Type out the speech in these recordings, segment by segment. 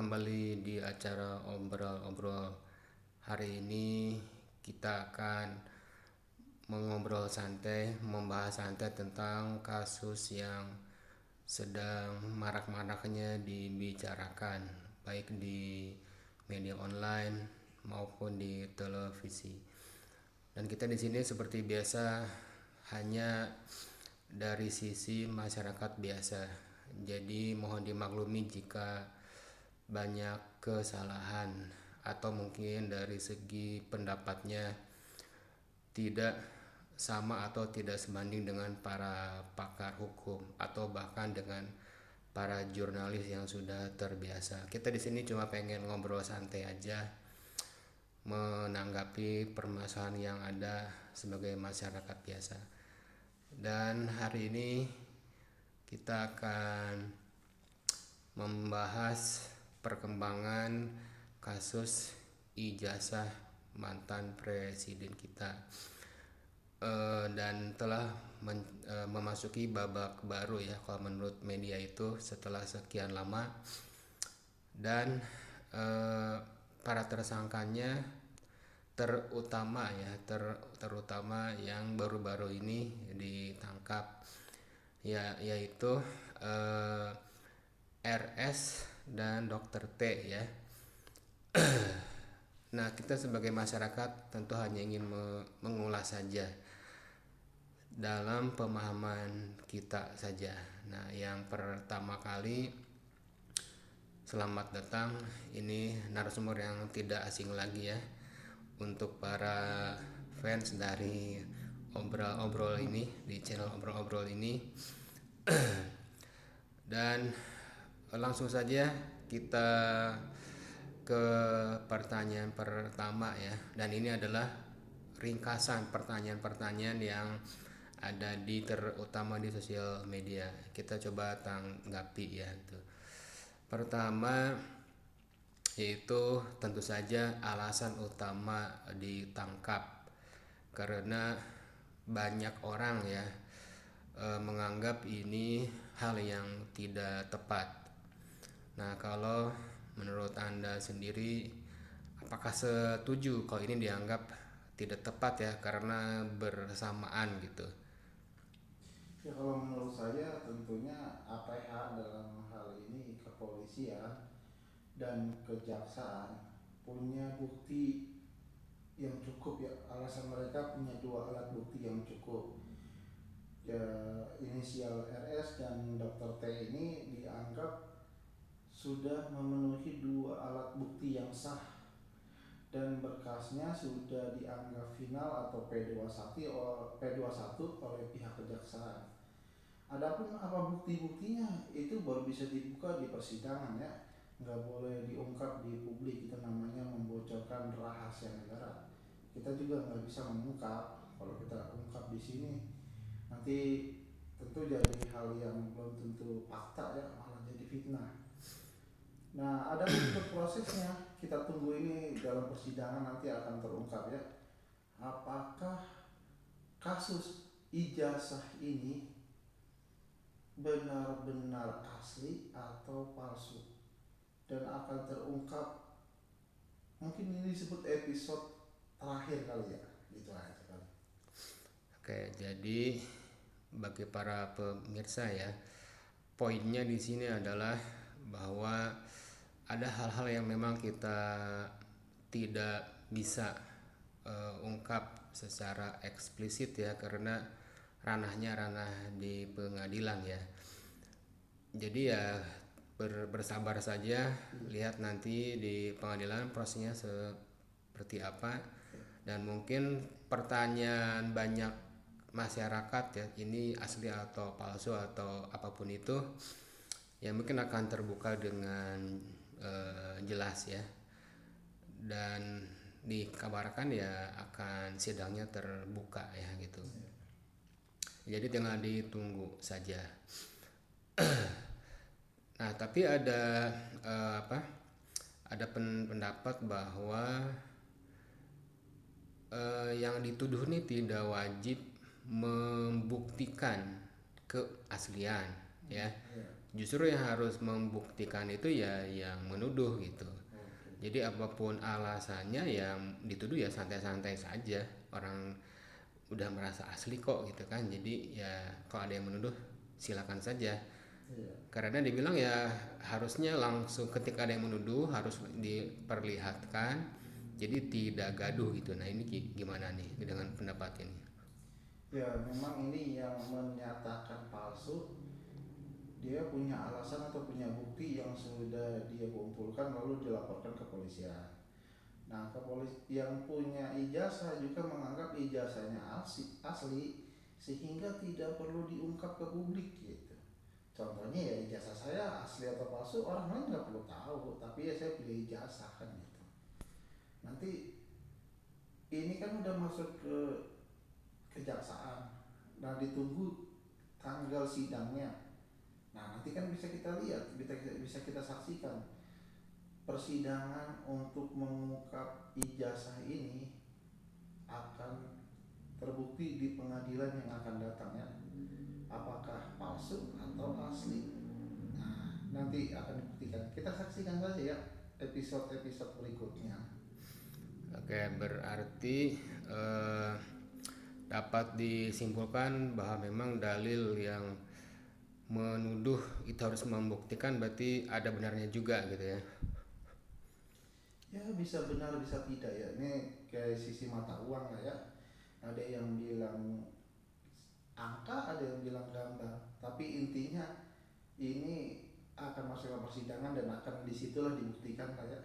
kembali di acara obrol-obrol. Hari ini kita akan mengobrol santai, membahas santai tentang kasus yang sedang marak-maraknya dibicarakan, baik di media online maupun di televisi. Dan kita di sini seperti biasa hanya dari sisi masyarakat biasa. Jadi mohon dimaklumi jika banyak kesalahan atau mungkin dari segi pendapatnya tidak sama atau tidak sebanding dengan para pakar hukum atau bahkan dengan para jurnalis yang sudah terbiasa. Kita di sini cuma pengen ngobrol santai aja, menanggapi permasalahan yang ada sebagai masyarakat biasa. Dan hari ini kita akan membahas perkembangan kasus ijazah mantan presiden kita, dan telah memasuki babak baru ya kalau menurut media itu setelah sekian lama. Dan para tersangkanya terutama yang baru-baru ini ditangkap yaitu RS dan Dr. T ya. Nah, kita sebagai masyarakat tentu hanya ingin mengulas saja dalam pemahaman kita saja. Nah, yang pertama kali, selamat datang. Ini narasumber yang tidak asing lagi ya untuk para fans dari obrol-obrol ini di channel obrol-obrol ini. Dan langsung saja kita ke pertanyaan pertama ya. Dan ini adalah ringkasan pertanyaan-pertanyaan yang ada terutama di sosial media. Kita coba tanggapi ya itu. Pertama yaitu tentu saja alasan utama ditangkap karena banyak orang ya menganggap ini hal yang tidak tepat. Nah, kalau menurut Anda sendiri, apakah setuju kalau ini dianggap tidak tepat ya karena bersamaan gitu? Ya, kalau menurut saya tentunya APH dalam hal ini kepolisian dan kejaksaan punya bukti yang cukup ya. Alasan mereka punya dua alat bukti yang cukup. Ya, inisial RS dan Dr. T ini dianggap sudah memenuhi dua alat bukti yang sah dan berkasnya sudah dianggap final atau P21 oleh pihak kejaksaan. Adapun apa bukti-buktinya itu baru bisa dibuka di persidangan ya, nggak boleh diungkap di publik, itu namanya membocorkan rahasia negara. Kita juga nggak bisa mengungkap, kalau kita ungkap di sini nanti tentu jadi hal yang belum tentu fakta ya, malah jadi fitnah. Nah, ada untuk prosesnya, kita tunggu ini dalam persidangan nanti akan terungkap ya, apakah kasus ijazah ini benar-benar asli atau palsu, dan akan terungkap mungkin ini disebut episode terakhir kali ya, gitu aja kali. Oke, jadi bagi para pemirsa ya, poinnya di sini adalah bahwa ada hal-hal yang memang kita tidak bisa ungkap secara eksplisit ya karena ranahnya ranah di pengadilan ya. Jadi ya bersabar saja, lihat nanti di pengadilan prosesnya seperti apa. Dan mungkin pertanyaan banyak masyarakat ya, ini asli atau palsu atau apapun itu ya, mungkin akan terbuka dengan jelas ya, dan dikabarkan ya akan sidangnya terbuka ya gitu. Jadi tinggal ditunggu saja. Nah, tapi ada ada pendapat bahwa yang dituduh ini tidak wajib membuktikan keaslian ya. Justru yang harus membuktikan itu ya yang menuduh gitu. Oke. Jadi apapun alasannya yang dituduh ya santai-santai saja. Orang udah merasa asli kok gitu kan. Jadi ya kalau ada yang menuduh silakan saja. Iya. Karena dibilang ya harusnya langsung ketika ada yang menuduh harus diperlihatkan. Jadi tidak gaduh gitu. Nah ini gimana nih dengan pendapat ini? Ya, memang ini yang menyatakan palsu, dia punya alasan atau punya bukti yang sudah dia kumpulkan lalu dilaporkan ke polisian. Nah, yang punya ijazah juga menganggap ijazahnya asli sehingga tidak perlu diungkap ke publik gitu. Contohnya ya ijazah saya asli atau palsu orang lain nggak perlu tahu, tapi ya saya punya ijazah kan gitu. Nanti ini kan udah masuk ke kejaksaan. Nah, ditunggu tanggal sidangnya. Nah, nanti kan bisa kita lihat, bisa kita saksikan persidangan untuk mengungkap ijazah ini akan terbukti di pengadilan yang akan datang ya. Apakah palsu atau asli? Nah, nanti akan dibuktikan. Kita saksikan saja ya episode-episode berikutnya. Oke, berarti eh, dapat disimpulkan bahwa memang dalil yang menuduh itu harus membuktikan berarti ada benarnya juga gitu ya. Ya bisa benar bisa tidak ya. Ini kayak sisi mata uang lah ya. Ada yang bilang angka, ada yang bilang gambar. Tapi intinya ini akan masuk ke persidangan dan akan disitulah dibuktikan lah ya.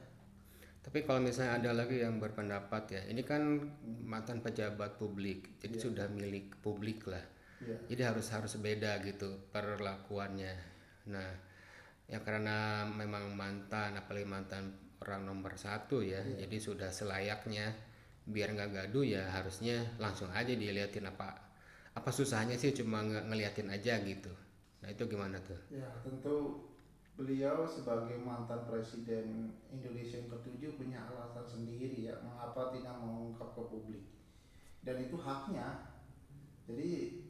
Tapi kalau misalnya ada lagi yang berpendapat ya, ini kan mantan pejabat publik, jadi Iya, sudah milik publik lah. iya, Jadi harus beda gitu perlakuannya. Nah, ya karena memang mantan, apalagi mantan orang nomor satu ya, iya. jadi sudah selayaknya biar nggak gaduh ya harusnya langsung aja diliatin apa susahnya sih cuma ngeliatin aja gitu. Nah itu gimana tuh? Ya, tentu beliau sebagai mantan presiden Indonesia yang ketujuh punya alasan sendiri ya mengapa tidak mengungkap ke publik. Dan itu haknya. Jadi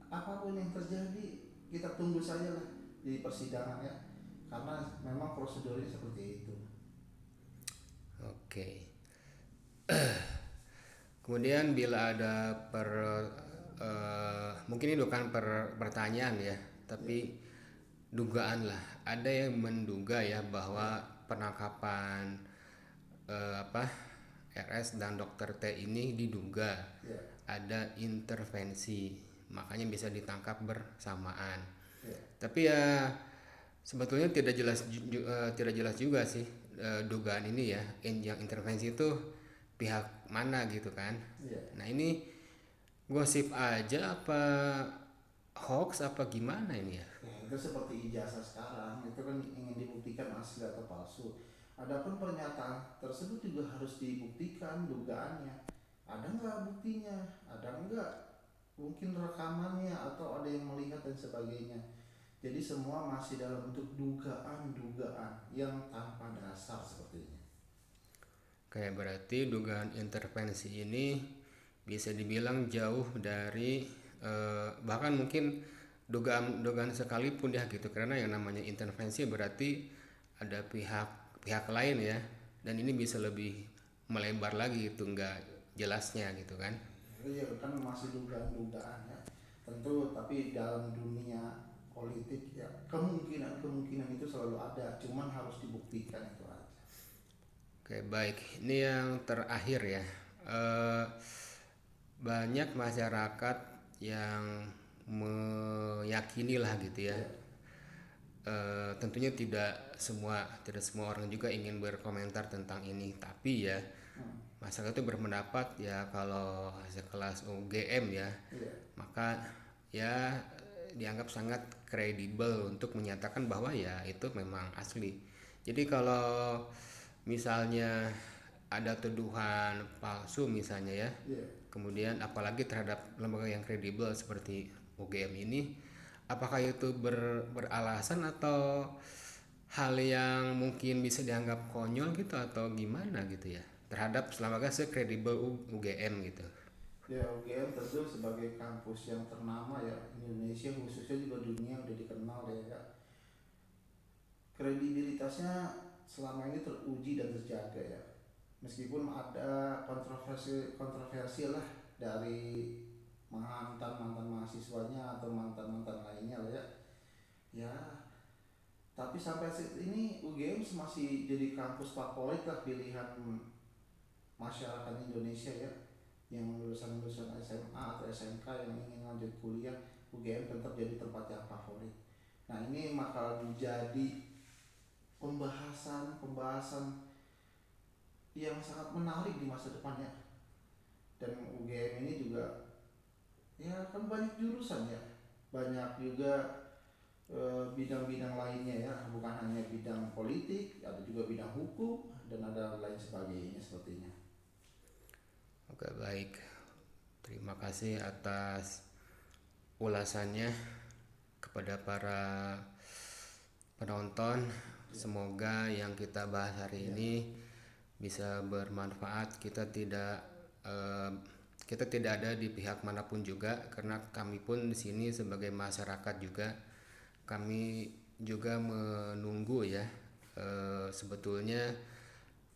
apapun yang terjadi kita tunggu saja lah di persidangan ya. Karena memang prosedurnya seperti itu. Oke. Kemudian bila ada mungkin ini bukan pertanyaan ya, Ya, tapi dugaan lah. Ada yang menduga ya bahwa penangkapan apa RS dan Dokter T ini diduga ya, ada intervensi, makanya bisa ditangkap bersamaan. ya. Tapi ya sebetulnya tidak jelas juga sih dugaan ini ya, yang intervensi itu pihak mana gitu kan. Iya. Nah ini gosip aja apa hoax apa gimana ini ya? Ya, itu seperti ijazah sekarang, itu kan ingin dibuktikan asli atau palsu. Adapun pernyataan tersebut juga harus dibuktikan dugaannya. Ada nggak buktinya? Ada nggak mungkin rekamannya atau ada yang melihat dan sebagainya. Jadi semua masih dalam bentuk dugaan-dugaan yang tanpa dasar sepertinya. Kayak berarti dugaan intervensi ini bisa dibilang jauh dari bahkan mungkin dugaan sekalipun ya gitu, karena yang namanya intervensi berarti ada pihak lain ya, dan ini bisa lebih melebar lagi itu nggak jelasnya gitu kan. Iya kan masih dugaan-dugaan ya. Tentu tapi dalam dunia politik ya kemungkinan-kemungkinan itu selalu ada, cuman harus dibuktikan itu aja. Oke baik, ini yang terakhir ya. Eh, Banyak masyarakat yang meyakini lah gitu ya. Ya, Tentunya tidak semua orang juga ingin berkomentar tentang ini, tapi ya masyarakat itu berpendapat ya kalau sekelas UGM ya, iya, maka ya dianggap sangat kredibel untuk menyatakan bahwa ya itu memang asli. Jadi kalau misalnya ada tuduhan palsu misalnya ya, iya. kemudian apalagi terhadap lembaga yang kredibel seperti UGM ini, apakah itu beralasan atau hal yang mungkin bisa dianggap konyol gitu atau gimana gitu ya terhadap lembaga sekredibel UGM gitu. Ya UGM tentu sebagai kampus yang ternama ya Indonesia khususnya juga dunia udah dikenal ya. kredibilitasnya selama ini teruji dan terjaga ya. Meskipun ada kontroversi lah dari mantan mahasiswanya atau mantan lainnya lah ya. Ya, tapi sampai saat ini UGM masih jadi kampus favorit lah pilihan masyarakat Indonesia ya, yang lulusan-lulusan SMA atau SMK yang ingin lanjut kuliah, UGM tetap jadi tempat yang favorit. Nah, ini bakal menjadi pembahasan yang sangat menarik di masa depan ya. Dan UGM ini juga ya kan banyak jurusan ya, banyak juga bidang-bidang lainnya ya, bukan hanya bidang politik, ada juga bidang hukum dan ada lain sebagainya sepertinya. Oke, baik. Terima kasih atas ulasannya kepada para penonton. Semoga yang kita bahas hari ini bisa bermanfaat. Kita tidak ada di pihak manapun juga, karena kami pun di sini sebagai masyarakat juga, kami juga menunggu ya, sebetulnya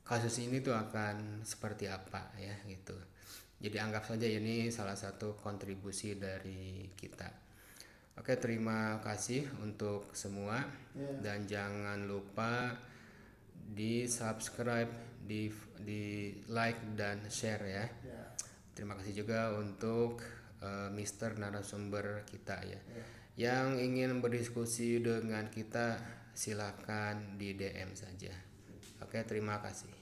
kasus ini tuh akan seperti apa ya gitu. Jadi anggap saja ini salah satu kontribusi dari kita. Oke, terima kasih untuk semua. Dan jangan lupa di subscribe, di like dan share ya. Terima kasih juga untuk Mr. narasumber kita ya. Yang ingin berdiskusi dengan kita silakan di DM saja. Oke, terima kasih.